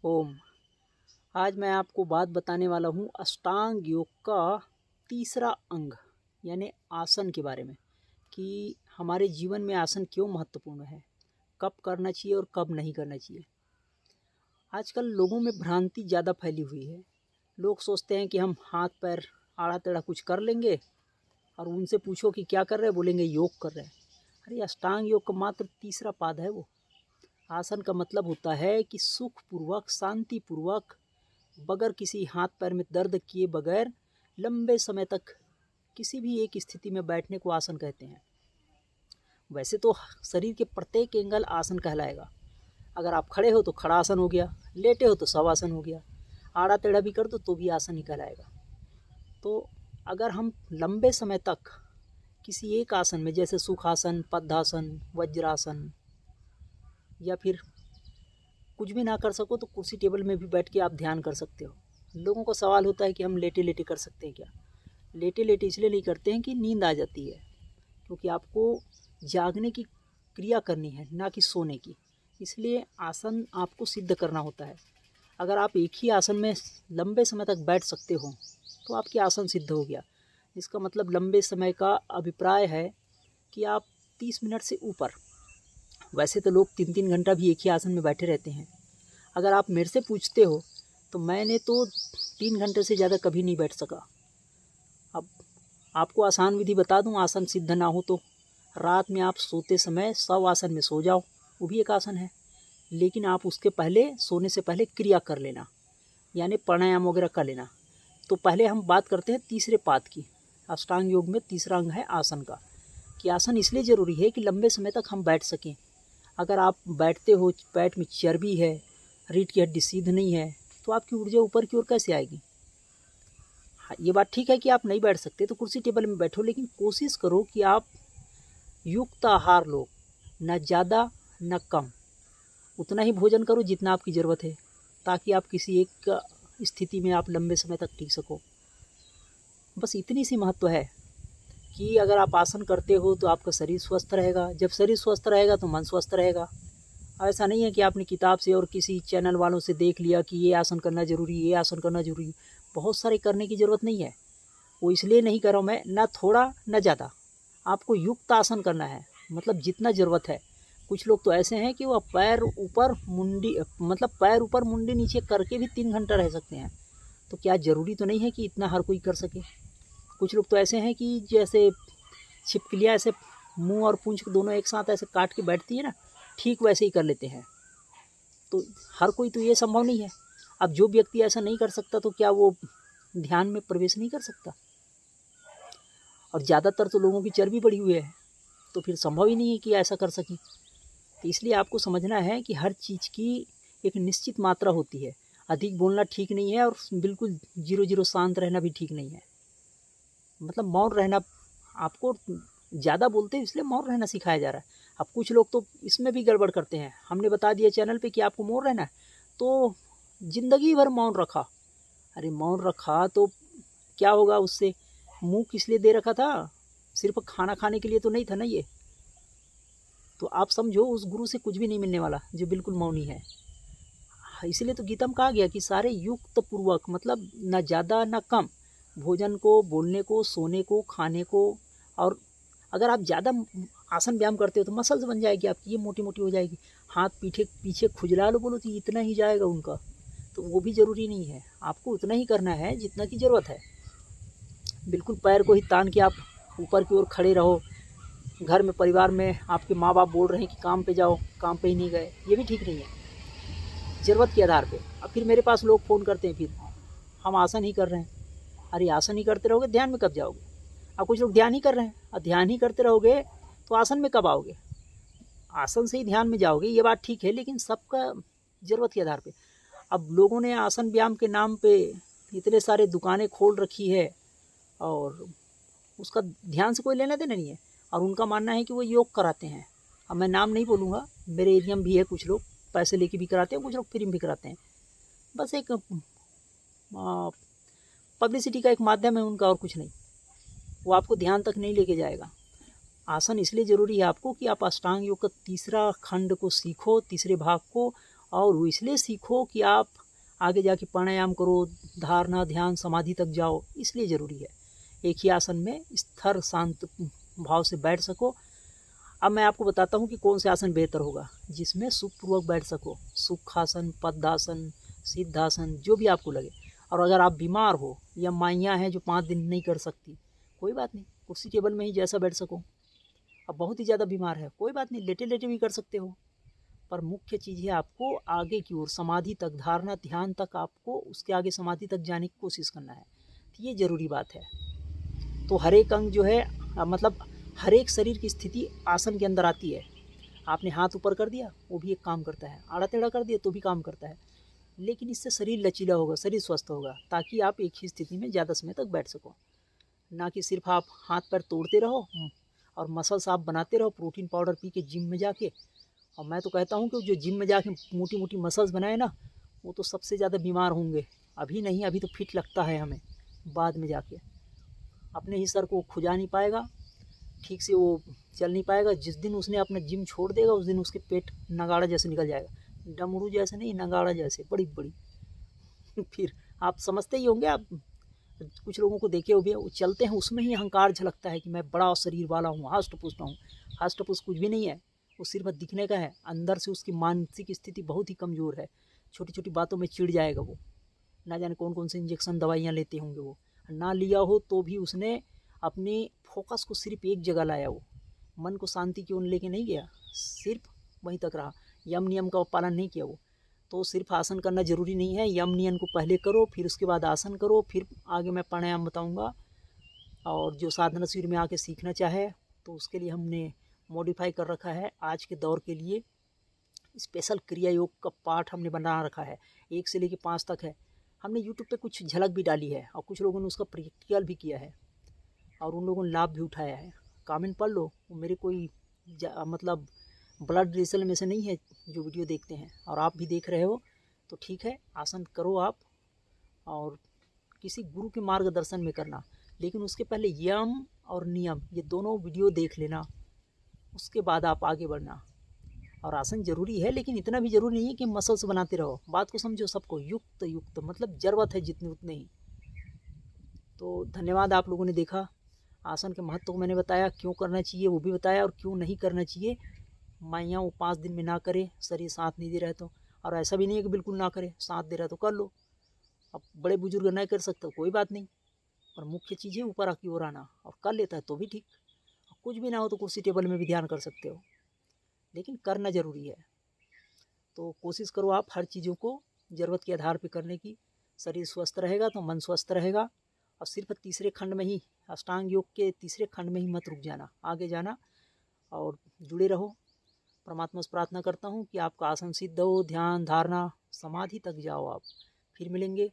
ओम। आज मैं आपको बात बताने वाला हूँ अष्टांग योग का तीसरा अंग यानी आसन के बारे में कि हमारे जीवन में आसन क्यों महत्वपूर्ण है, कब करना चाहिए और कब नहीं करना चाहिए। आजकल लोगों में भ्रांति ज़्यादा फैली हुई है। लोग सोचते हैं कि हम हाथ पैर आड़ा टेढ़ा कुछ कर लेंगे और उनसे पूछो कि क्या कर रहे हैं, बोलेंगे योग कर रहे हैं। अरे अष्टांग योग का मात्र तीसरा पाद है वो। आसन का मतलब होता है कि सुखपूर्वक शांतिपूर्वक बगैर किसी हाथ पैर में दर्द किए बगैर लंबे समय तक किसी भी एक स्थिति में बैठने को आसन कहते हैं। वैसे तो शरीर के प्रत्येक एंगल आसन कहलाएगा। अगर आप खड़े हो तो खड़ा आसन हो गया, लेटे हो तो शवासन हो गया, आड़ा टेढ़ा भी कर दो तो भी आसन ही कहलाएगा। तो अगर हम लंबे समय तक किसी एक आसन में जैसे सुखासन, पद्मासन, वज्रासन या फिर कुछ भी ना कर सको तो कुर्सी टेबल में भी बैठ के आप ध्यान कर सकते हो। लोगों को सवाल होता है कि हम लेटे लेटे कर सकते हैं क्या। लेटे लेटे इसलिए नहीं करते हैं कि नींद आ जाती है, क्योंकि आपको जागने की क्रिया करनी है ना कि सोने की। इसलिए आसन आपको सिद्ध करना होता है। अगर आप एक ही आसन में लंबे समय तक बैठ सकते हो तो आपकी आसन सिद्ध हो गया। इसका मतलब लंबे समय का अभिप्राय है कि आप 30 मिनट से ऊपर। वैसे तो लोग 3-3 घंटा भी एक ही आसन में बैठे रहते हैं। अगर आप मेरे से पूछते हो तो मैंने तो 3 घंटे से ज़्यादा कभी नहीं बैठ सका। अब आपको आसान विधि बता दूं, आसन सिद्ध ना हो तो रात में आप सोते समय शव आसन में सो जाओ, वो भी एक आसन है। लेकिन आप उसके पहले सोने से पहले क्रिया कर लेना, यानी प्राणायाम वगैरह कर लेना। तो पहले हम बात करते हैं तीसरे पाद की। अष्टांग योग में तीसरा अंग है आसन का, कि आसन इसलिए ज़रूरी है कि लंबे समय तक हम बैठ सकें। अगर आप बैठते हो, पेट में चर्बी है, रीढ़ की हड्डी सीध नहीं है, तो आपकी ऊर्जा ऊपर की ओर कैसे आएगी। हाँ, ये बात ठीक है कि आप नहीं बैठ सकते तो कुर्सी टेबल में बैठो, लेकिन कोशिश करो कि आप युक्त आहार लो, न ज़्यादा न कम। उतना ही भोजन करो जितना आपकी ज़रूरत है, ताकि आप किसी एक स्थिति में आप लंबे समय तक टिक सको। बस इतनी सी महत्व है कि अगर आप आसन करते हो तो आपका शरीर स्वस्थ रहेगा। जब शरीर स्वस्थ रहेगा तो मन स्वस्थ रहेगा। ऐसा नहीं है कि आपने किताब से और किसी चैनल वालों से देख लिया कि ये आसन करना ज़रूरी है, ये आसन करना ज़रूरी है। बहुत सारे करने की ज़रूरत नहीं है। वो इसलिए नहीं कर रहा हूँ मैं, ना थोड़ा ना ज़्यादा। आपको युक्त आसन करना है, मतलब जितना ज़रूरत है। कुछ लोग तो ऐसे हैं कि वह पैर ऊपर मुंडी, मतलब पैर ऊपर मुंडी नीचे करके भी 3 घंटा रह सकते हैं। तो क्या ज़रूरी तो नहीं है कि इतना हर कोई कर सके। कुछ लोग तो ऐसे हैं कि जैसे छिपकलियाँ ऐसे मुंह और पूंछ दोनों एक साथ ऐसे काट के बैठती है ना, ठीक वैसे ही कर लेते हैं। तो हर कोई तो ये संभव नहीं है। अब जो व्यक्ति ऐसा नहीं कर सकता तो क्या वो ध्यान में प्रवेश नहीं कर सकता। और ज़्यादातर तो लोगों की चर्बी बढ़ी हुई है, तो फिर संभव ही नहीं है कि ऐसा कर सकें। तो इसलिए आपको समझना है कि हर चीज़ की एक निश्चित मात्रा होती है। अधिक बोलना ठीक नहीं है और बिल्कुल 0-0 शांत रहना भी ठीक नहीं है। मतलब मौन रहना, आपको ज़्यादा बोलते हैं इसलिए मौन रहना सिखाया जा रहा है। अब कुछ लोग तो इसमें भी गड़बड़ करते हैं। हमने बता दिया चैनल पे कि आपको मौन रहना है, तो ज़िंदगी भर मौन रखा। अरे मौन रखा तो क्या होगा उससे। मुंह किस लिए दे रखा था, सिर्फ खाना खाने के लिए तो नहीं था ना ये। तो आप समझो उस गुरु से कुछ भी नहीं मिलने वाला जो बिल्कुल मौनी है। इसलिए तो गीता में कहा गया कि सारे युक्त पूर्वक, मतलब न ज़्यादा न कम, भोजन को, बोलने को, सोने को, खाने को। और अगर आप ज़्यादा आसन व्यायाम करते हो तो मसल्स बन जाएगी आपकी, ये मोटी मोटी हो जाएगी। हाथ पीछे पीछे खुजला लो, बोलो तो इतना ही जाएगा उनका, तो वो भी ज़रूरी नहीं है। आपको उतना ही करना है जितना की ज़रूरत है। बिल्कुल पैर को ही तान के आप ऊपर की ओर खड़े रहो। घर में परिवार में आपके माँ बाप बोल रहे हैं कि काम पे जाओ, काम पे ही नहीं गए, ये भी ठीक नहीं है। ज़रूरत के आधार पे। अब फिर मेरे पास लोग फ़ोन करते हैं, फिर हम आसन ही कर रहे हैं। अरे आसन ही करते रहोगे ध्यान में कब जाओगे। अब कुछ लोग ध्यान ही कर रहे हैं, और ध्यान ही करते रहोगे तो आसन में कब आओगे। आसन से ही ध्यान में जाओगे, ये बात ठीक है, लेकिन सबका ज़रूरत के आधार पे। अब लोगों ने आसन व्यायाम के नाम पे इतने सारे दुकानें खोल रखी है और उसका ध्यान से कोई लेना देना नहीं है, और उनका मानना है कि वो योग कराते हैं। अब मैं नाम नहीं बोलूँगा, मेरे एरिया में भी है कुछ लोग पैसे लेके भी कराते हैं, कुछ लोग फ्री में भी कराते हैं। बस एक पब्लिसिटी का एक माध्यम है उनका, और कुछ नहीं। वो आपको ध्यान तक नहीं लेके जाएगा। आसन इसलिए ज़रूरी है आपको कि आप अष्टांग योग का तीसरा खंड को सीखो, तीसरे भाग को, और वो इसलिए सीखो कि आप आगे जाके प्राणायाम करो, धारणा ध्यान समाधि तक जाओ, इसलिए ज़रूरी है एक ही आसन में स्थिर शांत भाव से बैठ सको। अब मैं आपको बताता हूँ कि कौन से आसन बेहतर होगा जिसमें सुखपूर्वक बैठ सको। सुखासन, पद्मासन, सिद्धासन, जो भी आपको लगे। और अगर आप बीमार हो या माइयाँ हैं जो 5 दिन नहीं कर सकती, कोई बात नहीं, कुर्सी टेबल में ही जैसा बैठ सको। अब बहुत ही ज़्यादा बीमार है, कोई बात नहीं, लेटे लेटे भी कर सकते हो। पर मुख्य चीज़ है आपको आगे की ओर समाधि तक, धारणा ध्यान तक, आपको उसके आगे समाधि तक जाने की कोशिश करना है। तो ये ज़रूरी बात है। तो हर एक अंग जो है मतलब हर एक शरीर की स्थिति आसन के अंदर आती है। आपने हाथ ऊपर कर दिया, वो भी एक काम करता है, आड़ा टेढ़ा कर दिया तो भी काम करता है, लेकिन इससे शरीर लचीला होगा, शरीर स्वस्थ होगा, ताकि आप एक ही स्थिति में ज़्यादा समय तक बैठ सको। ना कि सिर्फ आप हाथ पैर तोड़ते रहो और मसल्स आप बनाते रहो प्रोटीन पाउडर पी के जिम में जाके। और मैं तो कहता हूँ कि जो जिम में जाके मोटी मोटी मसल्स बनाए ना, वो तो सबसे ज़्यादा बीमार होंगे। अभी नहीं, अभी तो फिट लगता है हमें, बाद में जाके अपने ही सर को खुजा नहीं पाएगा, ठीक से वो चल नहीं पाएगा। जिस दिन उसने अपना जिम छोड़ देगा उस दिन उसके पेट नगाड़ा जैसे निकल जाएगा, डमरू जैसे नहीं, नगाड़ा जैसे बड़ी बड़ी फिर आप समझते ही होंगे, आप कुछ लोगों को देखे हो भी, वो चलते हैं उसमें ही अहंकार झलकता है कि मैं बड़ा शरीर वाला हूँ, हष्ट पुष्ट हूँ। हष्ट पुष्ट कुछ भी नहीं है, वो सिर्फ दिखने का है। अंदर से उसकी मानसिक स्थिति बहुत ही कमज़ोर है, छोटी छोटी बातों में चिढ़ जाएगा वो। ना जाने कौन कौन से इंजेक्शन दवाइयाँ लेते होंगे वो, ना लिया हो तो भी उसने अपने फोकस को सिर्फ एक जगह लाया, वो मन को शांति की ओर लेके नहीं गया, सिर्फ वहीं तक रहा, यम नियम का पालन नहीं किया वो। तो सिर्फ आसन करना ज़रूरी नहीं है, यम नियम को पहले करो, फिर उसके बाद आसन करो, फिर आगे मैं प्राणायाम बताऊंगा। और जो साधना शिविर में आके सीखना चाहे तो उसके लिए हमने मॉडिफाई कर रखा है, आज के दौर के लिए स्पेशल क्रिया योग का पाठ हमने बना रखा है, 1 से लेकर 5 तक है। हमने यूट्यूब पे कुछ झलक भी डाली है और कुछ लोगों ने उसका प्रैक्टिकल भी किया है और उन लोगों ने लाभ भी उठाया है। कमेंट पढ़ लो, मेरे कोई मतलब ब्लड रिलेशन में से नहीं है जो वीडियो देखते हैं, और आप भी देख रहे हो तो ठीक है, आसन करो आप, और किसी गुरु के मार्गदर्शन में करना। लेकिन उसके पहले यम और नियम ये दोनों वीडियो देख लेना, उसके बाद आप आगे बढ़ना। और आसन जरूरी है, लेकिन इतना भी जरूरी नहीं है कि मसल्स बनाते रहो। बात को समझो, सबको युक्त युक्त मतलब जरूरत है जितनी उतने ही। तो धन्यवाद, आप लोगों ने देखा। आसन के महत्व को मैंने बताया, क्यों करना चाहिए वो भी बताया, और क्यों नहीं करना चाहिए। माइयाँ वो 5 दिन में ना करे, शरीर साथ नहीं दे रहा है तो। और ऐसा भी नहीं है कि बिल्कुल ना करे, साथ दे रहा है तो कर लो। अब बड़े बुजुर्ग नहीं कर सकते, कोई बात नहीं, पर मुख्य चीज़ है ऊपर की ओर आना, और कर लेता है तो भी ठीक। कुछ भी ना हो तो कुर्सी टेबल में भी ध्यान कर सकते हो, लेकिन करना ज़रूरी है। तो कोशिश करो आप हर चीज़ों को ज़रूरत के आधार पर करने की। शरीर स्वस्थ रहेगा तो मन स्वस्थ रहेगा। और सिर्फ तीसरे खंड में ही, अष्टांग योग के तीसरे खंड में ही मत रुक जाना, आगे जाना और जुड़े रहो। परमात्मा से प्रार्थना करता हूँ कि आपका आसन सिद्ध हो, ध्यान धारणा समाधि तक जाओ आप। फिर मिलेंगे